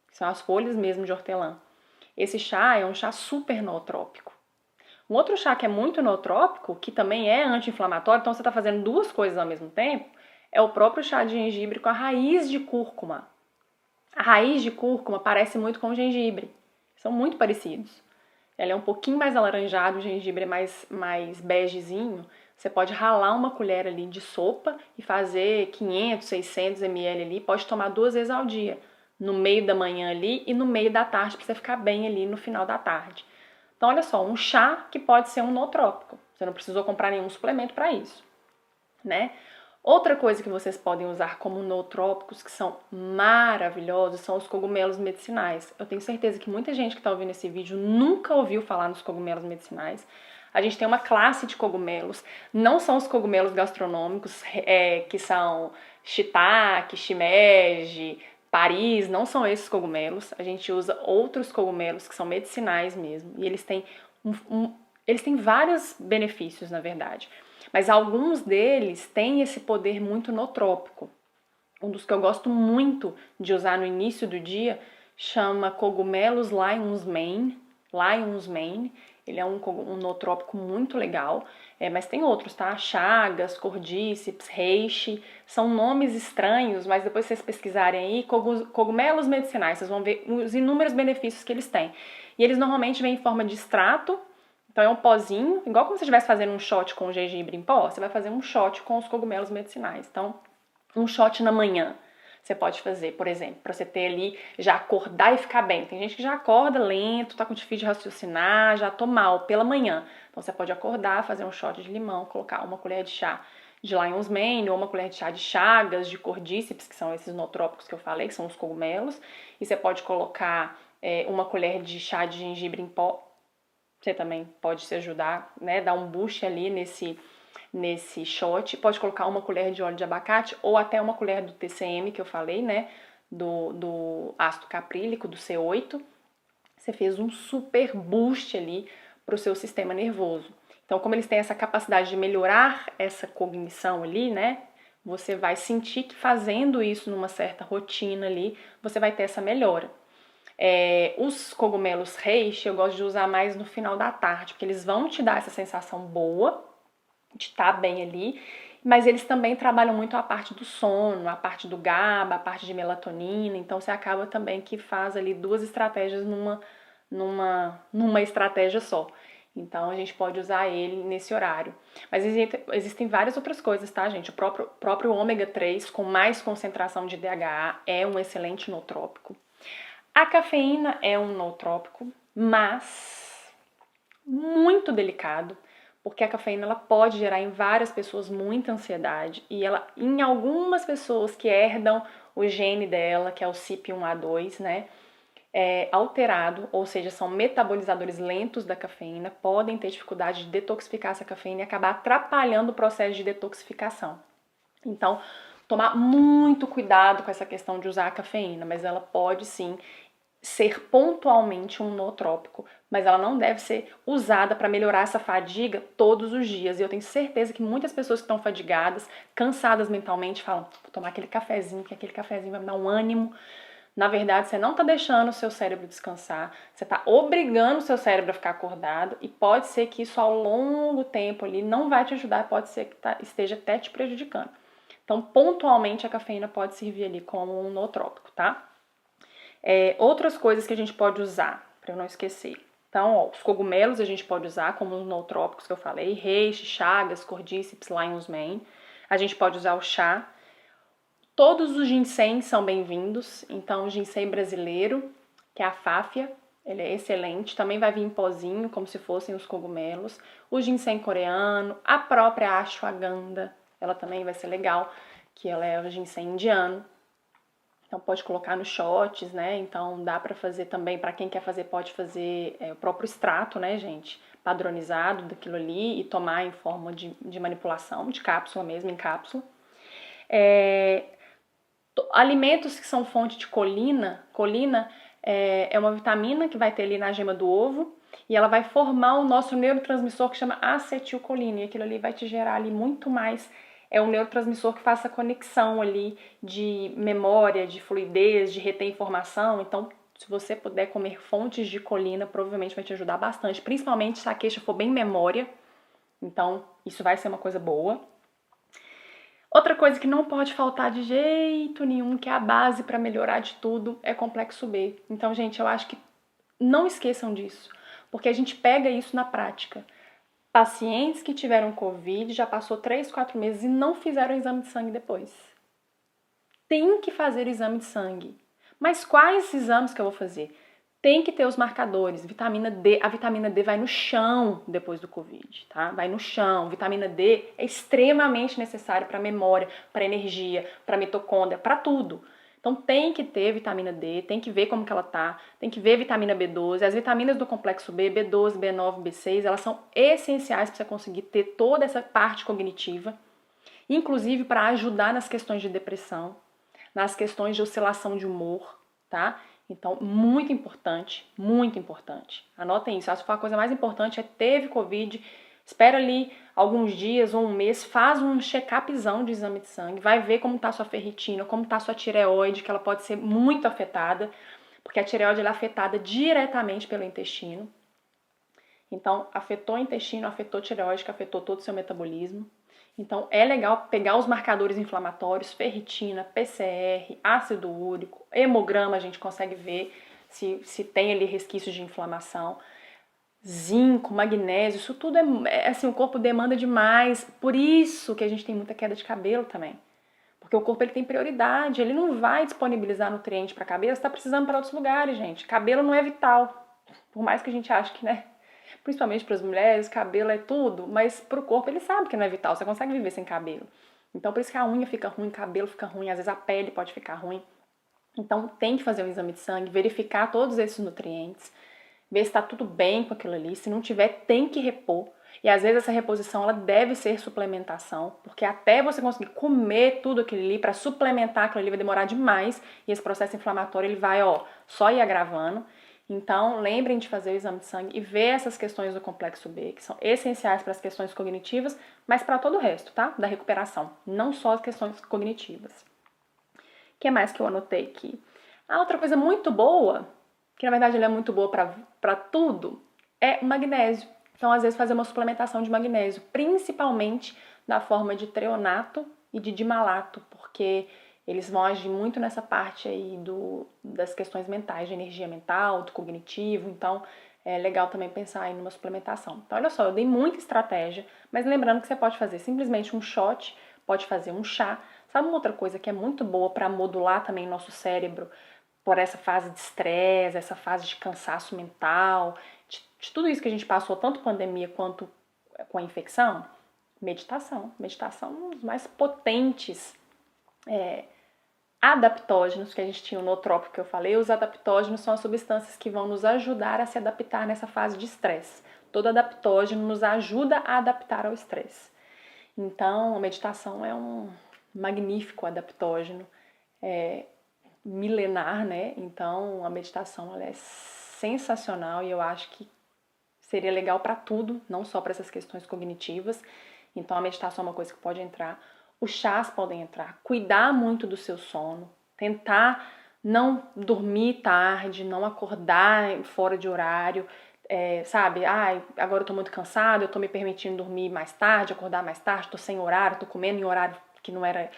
que são as folhas mesmo de hortelã. Esse chá é um chá super nootrópico. Um outro chá que é muito nootrópico, que também é anti-inflamatório, então você está fazendo duas coisas ao mesmo tempo, é o próprio chá de gengibre com a raiz de cúrcuma. A raiz de cúrcuma parece muito com o gengibre. São muito parecidos. Ela é um pouquinho mais alaranjado, o gengibre é mais begezinho. Você pode ralar uma colher ali de sopa e fazer 500, 600 ml ali. Pode tomar 2 vezes ao dia. No meio da manhã ali e no meio da tarde, para você ficar bem ali no final da tarde. Então, olha só, um chá que pode ser um nootrópico. Você não precisou comprar nenhum suplemento para isso, né? Outra coisa que vocês podem usar como nootrópicos, que são maravilhosos, são os cogumelos medicinais. Eu tenho certeza que muita gente que está ouvindo esse vídeo nunca ouviu falar nos cogumelos medicinais. A gente tem uma classe de cogumelos, não são os cogumelos gastronômicos, que são shiitake, shimeji, Paris, não são esses cogumelos. A gente usa outros cogumelos que são medicinais mesmo, e eles têm vários benefícios, na verdade. Mas alguns deles têm esse poder muito nootrópico. Um dos que eu gosto muito de usar no início do dia chama cogumelos Lion's Mane. Ele é um nootrópico muito legal, mas tem outros, tá? Chagas, cordíceps, reishi, são nomes estranhos, mas depois vocês pesquisarem aí, cogumelos medicinais, vocês vão ver os inúmeros benefícios que eles têm. E eles normalmente vêm em forma de extrato. Então é um pozinho, igual como se você estivesse fazendo um shot com gengibre em pó, você vai fazer um shot com os cogumelos medicinais. Então, um shot na manhã você pode fazer, por exemplo, para você ter ali, já acordar e ficar bem. Tem gente que já acorda lento, tá com difícil de raciocinar, já tô mal pela manhã. Então você pode acordar, fazer um shot de limão, colocar uma colher de chá de Lion's Mane ou uma colher de chá de chagas, de cordíceps, que são esses nootrópicos que eu falei, que são os cogumelos. E você pode colocar uma colher de chá de gengibre em pó. Você também pode se ajudar, né? Dar um boost ali nesse shot. Pode colocar uma colher de óleo de abacate ou até uma colher do TCM que eu falei, né? Do ácido caprílico, do C8. Você fez um super boost ali para o seu sistema nervoso. Então, como eles têm essa capacidade de melhorar essa cognição ali, né? Você vai sentir que fazendo isso numa certa rotina ali, você vai ter essa melhora. Os cogumelos reishi eu gosto de usar mais no final da tarde, porque eles vão te dar essa sensação boa de estar bem ali, mas eles também trabalham muito a parte do sono, a parte do GABA, a parte de melatonina, então você acaba também que faz ali duas estratégias numa estratégia só. Então a gente pode usar ele nesse horário. Mas existem várias outras coisas, tá, gente? O próprio ômega 3 com mais concentração de DHA é um excelente nootrópico. A cafeína é um nootrópico, mas muito delicado, porque a cafeína ela pode gerar em várias pessoas muita ansiedade e ela, em algumas pessoas que herdam o gene dela, que é o CYP1A2, né, alterado, ou seja, são metabolizadores lentos da cafeína, podem ter dificuldade de detoxificar essa cafeína e acabar atrapalhando o processo de detoxificação. Então, tomar muito cuidado com essa questão de usar a cafeína, mas ela pode sim ser pontualmente um nootrópico, mas ela não deve ser usada para melhorar essa fadiga todos os dias. E eu tenho certeza que muitas pessoas que estão fadigadas, cansadas mentalmente, falam, vou tomar aquele cafezinho, que aquele cafezinho vai me dar um ânimo. Na verdade, você não está deixando o seu cérebro descansar, você está obrigando o seu cérebro a ficar acordado e pode ser que isso ao longo tempo ali não vai te ajudar, pode ser que esteja até te prejudicando. Então, pontualmente, a cafeína pode servir ali como um nootrópico, tá? Outras coisas que a gente pode usar, para eu não esquecer. Então, os cogumelos a gente pode usar como os nootrópicos que eu falei, reishi, chagas, cordíceps, Lion's Mane. A gente pode usar o chá. Todos os ginseng são bem-vindos. Então, o ginseng brasileiro, que é a fáfia, ele é excelente. Também vai vir em pozinho, como se fossem os cogumelos. O ginseng coreano, a própria ashwagandha, ela também vai ser legal, que ela é o ginseng indiano. Então pode colocar nos shots, né? Então dá pra fazer também, pra quem quer fazer, pode fazer o próprio extrato, né, gente? Padronizado daquilo ali e tomar em forma de manipulação, de cápsula mesmo, em cápsula. Alimentos que são fonte de colina é uma vitamina que vai ter ali na gema do ovo e ela vai formar o nosso neurotransmissor que chama acetilcolina e aquilo ali vai te gerar ali muito mais. É um neurotransmissor que faz essa conexão ali de memória, de fluidez, de reter informação. Então, se você puder comer fontes de colina, provavelmente vai te ajudar bastante, principalmente se a queixa for bem memória. Então, isso vai ser uma coisa boa. Outra coisa que não pode faltar de jeito nenhum, que é a base para melhorar de tudo, é complexo B. Então, gente, eu acho que não esqueçam disso, porque a gente pega isso na prática. Pacientes que tiveram Covid, já passou 3, 4 meses e não fizeram o exame de sangue depois. Tem que fazer o exame de sangue. Mas quais exames que eu vou fazer? Tem que ter os marcadores. Vitamina D, a vitamina D vai no chão depois do Covid, tá? Vai no chão. Vitamina D é extremamente necessária para memória, para energia, para mitocôndria, para tudo. Então tem que ter vitamina D, tem que ver como que ela tá, tem que ver vitamina B12. As vitaminas do complexo B, B12, B9, B6, elas são essenciais para você conseguir ter toda essa parte cognitiva, inclusive para ajudar nas questões de depressão, nas questões de oscilação de humor, tá? Então, muito importante, muito importante. Anotem isso. Acho que a coisa mais importante é teve Covid, espera ali alguns dias ou um mês, faz um check-upzão de exame de sangue, vai ver como está sua ferritina, como está sua tireoide, que ela pode ser muito afetada, porque a tireoide ela é afetada diretamente pelo intestino. Então, afetou o intestino, afetou a tireoide, que afetou todo o seu metabolismo. Então, é legal pegar os marcadores inflamatórios, ferritina, PCR, ácido úrico, hemograma, a gente consegue ver se tem ali resquícios de inflamação. Zinco, magnésio, isso tudo assim, o corpo demanda demais. Por isso que a gente tem muita queda de cabelo também. Porque o corpo ele tem prioridade, ele não vai disponibilizar nutriente para cabelo, você está precisando para outros lugares, gente. Cabelo não é vital. Por mais que a gente ache que, né? Principalmente para as mulheres, cabelo é tudo, mas para o corpo ele sabe que não é vital, você consegue viver sem cabelo. Então por isso que a unha fica ruim, o cabelo fica ruim, às vezes a pele pode ficar ruim. Então tem que fazer um exame de sangue, verificar todos esses nutrientes, ver se está tudo bem com aquilo ali. Se não tiver, tem que repor. E às vezes essa reposição ela deve ser suplementação, porque até você conseguir comer tudo aquilo ali para suplementar aquilo ali vai demorar demais e esse processo inflamatório ele vai, só ir agravando. Então, lembrem de fazer o exame de sangue e ver essas questões do complexo B, que são essenciais para as questões cognitivas, mas para todo o resto, tá? Da recuperação, não só as questões cognitivas. O que mais que eu anotei aqui? A outra coisa muito boa, que na verdade ela é muito boa para tudo, é o magnésio. Então, às vezes, fazer uma suplementação de magnésio, principalmente na forma de treonato e de dimalato, porque eles vão agir muito nessa parte aí das questões mentais, de energia mental, do cognitivo, então é legal também pensar aí numa suplementação. Então, olha só, eu dei muita estratégia, mas lembrando que você pode fazer simplesmente um shot, pode fazer um chá. Sabe uma outra coisa que é muito boa para modular também nosso cérebro por essa fase de estresse, essa fase de cansaço mental, de tudo isso que a gente passou, tanto pandemia quanto com a infecção? Meditação. Meditação é um dos mais potentes adaptógenos que a gente tinha no nootrópico que eu falei. Os adaptógenos são as substâncias que vão nos ajudar a se adaptar nessa fase de estresse. Todo adaptógeno nos ajuda a adaptar ao estresse. Então, a meditação é um magnífico adaptógeno, milenar, né? Então, a meditação ela é sensacional e eu acho que seria legal para tudo, não só para essas questões cognitivas. Então, a meditação é uma coisa que pode entrar. Os chás podem entrar. Cuidar muito do seu sono. Tentar não dormir tarde, não acordar fora de horário. Sabe? Agora eu tô muito cansado, eu tô me permitindo dormir mais tarde, acordar mais tarde, tô sem horário, tô comendo em horário que não era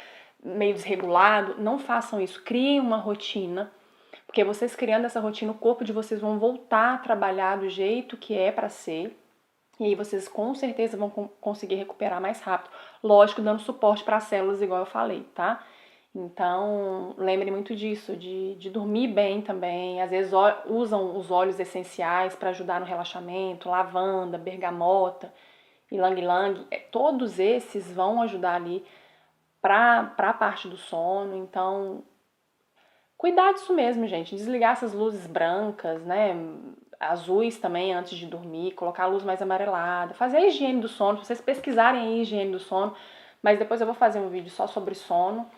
meio desregulado. Não façam isso. Criem uma rotina. Porque vocês criando essa rotina, o corpo de vocês vão voltar a trabalhar do jeito que é para ser. E aí vocês com certeza vão conseguir recuperar mais rápido. Lógico, dando suporte para as células, igual eu falei, tá? Então, lembrem muito disso, de dormir bem também. Às vezes usam os óleos essenciais para ajudar no relaxamento, lavanda, bergamota, ylang-ylang. Todos esses vão ajudar ali para a parte do sono. Então, cuidar disso mesmo, gente. Desligar essas luzes brancas, né? Azuis também antes de dormir, colocar a luz mais amarelada, fazer a higiene do sono, pra vocês pesquisarem aí a higiene do sono, mas depois eu vou fazer um vídeo só sobre sono.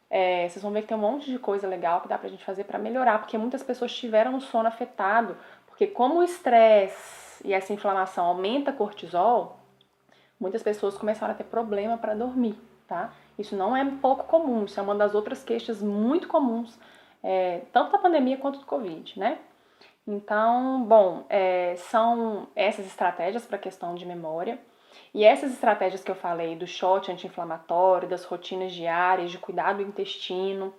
Vocês vão ver que tem um monte de coisa legal que dá pra gente fazer pra melhorar, porque muitas pessoas tiveram o sono afetado, porque como o estresse e essa inflamação aumenta cortisol, muitas pessoas começaram a ter problema para dormir, tá? Isso não é pouco comum, isso é uma das outras queixas muito comuns, tanto da pandemia quanto do Covid, né? Então, bom, são essas estratégias para a questão de memória. E essas estratégias que eu falei, do shot anti-inflamatório, das rotinas diárias, de cuidar do intestino,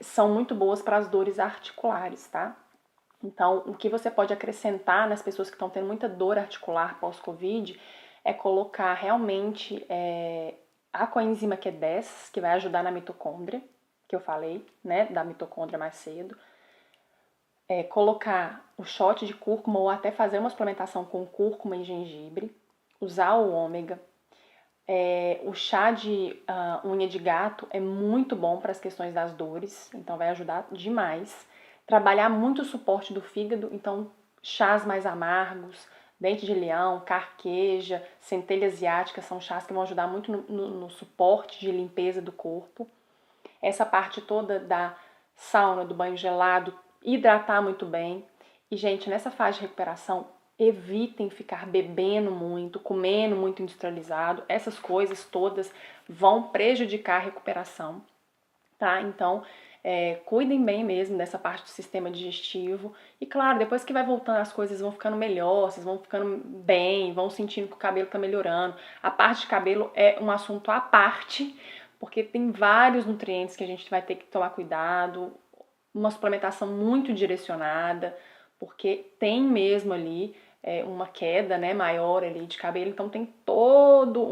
são muito boas para as dores articulares, tá? Então, o que você pode acrescentar nas pessoas que estão tendo muita dor articular pós-Covid é colocar realmente a coenzima Q10, que vai ajudar na mitocôndria, que eu falei, né, da mitocôndria mais cedo. colocar o shot de cúrcuma ou até fazer uma suplementação com cúrcuma e gengibre, usar o ômega. O chá de unha de gato é muito bom para as questões das dores, então vai ajudar demais. Trabalhar muito o suporte do fígado, então chás mais amargos, dente de leão, carqueja, centelha asiática são chás que vão ajudar muito no suporte de limpeza do corpo. Essa parte toda da sauna, do banho gelado, hidratar muito bem. E, gente, nessa fase de recuperação, evitem ficar bebendo muito, comendo muito industrializado. Essas coisas todas vão prejudicar a recuperação, tá? Então, cuidem bem mesmo dessa parte do sistema digestivo. E claro, depois que vai voltando as coisas vão ficando melhor, vocês vão ficando bem, vão sentindo que o cabelo tá melhorando. A parte de cabelo é um assunto à parte, porque tem vários nutrientes que a gente vai ter que tomar cuidado, uma suplementação muito direcionada, porque tem mesmo ali uma queda, né, maior ali de cabelo, então tem todo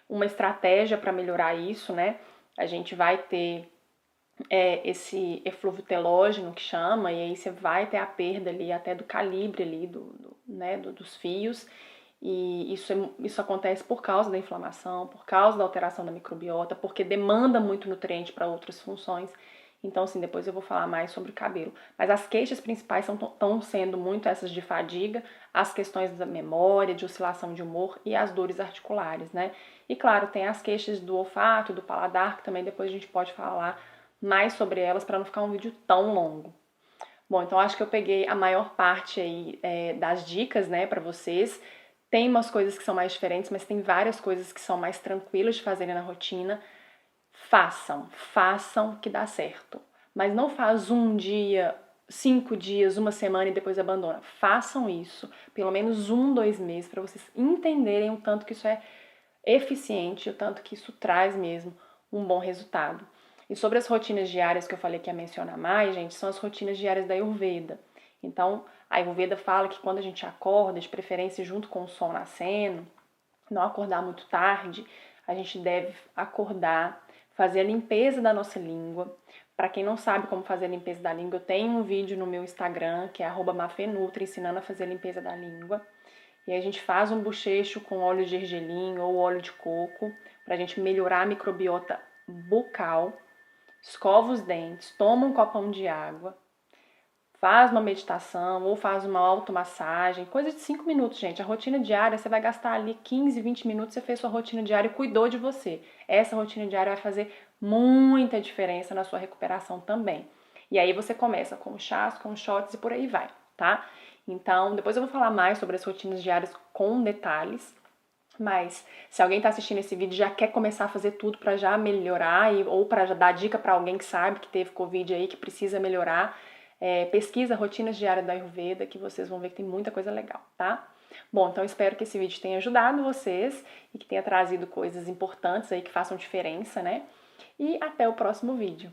uma estratégia para melhorar isso, né? A gente vai ter esse eflúvio telógeno que chama, e aí você vai ter a perda ali até do calibre ali dos fios, e isso acontece por causa da inflamação, por causa da alteração da microbiota, porque demanda muito nutriente para outras funções. Então, assim, depois eu vou falar mais sobre o cabelo. Mas as queixas principais estão sendo muito essas de fadiga, as questões da memória, de oscilação de humor e as dores articulares, né? E claro, tem as queixas do olfato, do paladar, que também depois a gente pode falar mais sobre elas para não ficar um vídeo tão longo. Bom, então acho que eu peguei a maior parte aí das dicas, né, para vocês. Tem umas coisas que são mais diferentes, mas tem várias coisas que são mais tranquilas de fazerem na rotina. Façam que dá certo. Mas não faz um dia, 5 dias, uma semana e depois abandona. Façam isso pelo menos 1, 2 meses para vocês entenderem o tanto que isso é eficiente, o tanto que isso traz mesmo um bom resultado. E sobre as rotinas diárias que eu falei que ia mencionar mais, gente, são as rotinas diárias da Ayurveda. Então, a Ayurveda fala que quando a gente acorda, de preferência junto com o sol nascendo, não acordar muito tarde, a gente deve acordar, fazer a limpeza da nossa língua. Para quem não sabe como fazer a limpeza da língua, eu tenho um vídeo no meu Instagram, que é @mafenutri, ensinando a fazer a limpeza da língua. E aí a gente faz um bochecho com óleo de gergelim ou óleo de coco, para a gente melhorar a microbiota bucal. Escova os dentes, toma um copão de água, faz uma meditação ou faz uma automassagem, coisa de 5 minutos, gente. A rotina diária, você vai gastar ali 15, 20 minutos, você fez sua rotina diária e cuidou de você. Essa rotina diária vai fazer muita diferença na sua recuperação também. E aí você começa com chás, com shots e por aí vai, tá? Então, depois eu vou falar mais sobre as rotinas diárias com detalhes. Mas se alguém está assistindo esse vídeo e já quer começar a fazer tudo para já melhorar ou para já dar dica para alguém que sabe que teve Covid aí, que precisa melhorar, pesquisa rotinas diárias da Ayurveda, que vocês vão ver que tem muita coisa legal, tá? Bom, então espero que esse vídeo tenha ajudado vocês e que tenha trazido coisas importantes aí que façam diferença, né? E até o próximo vídeo.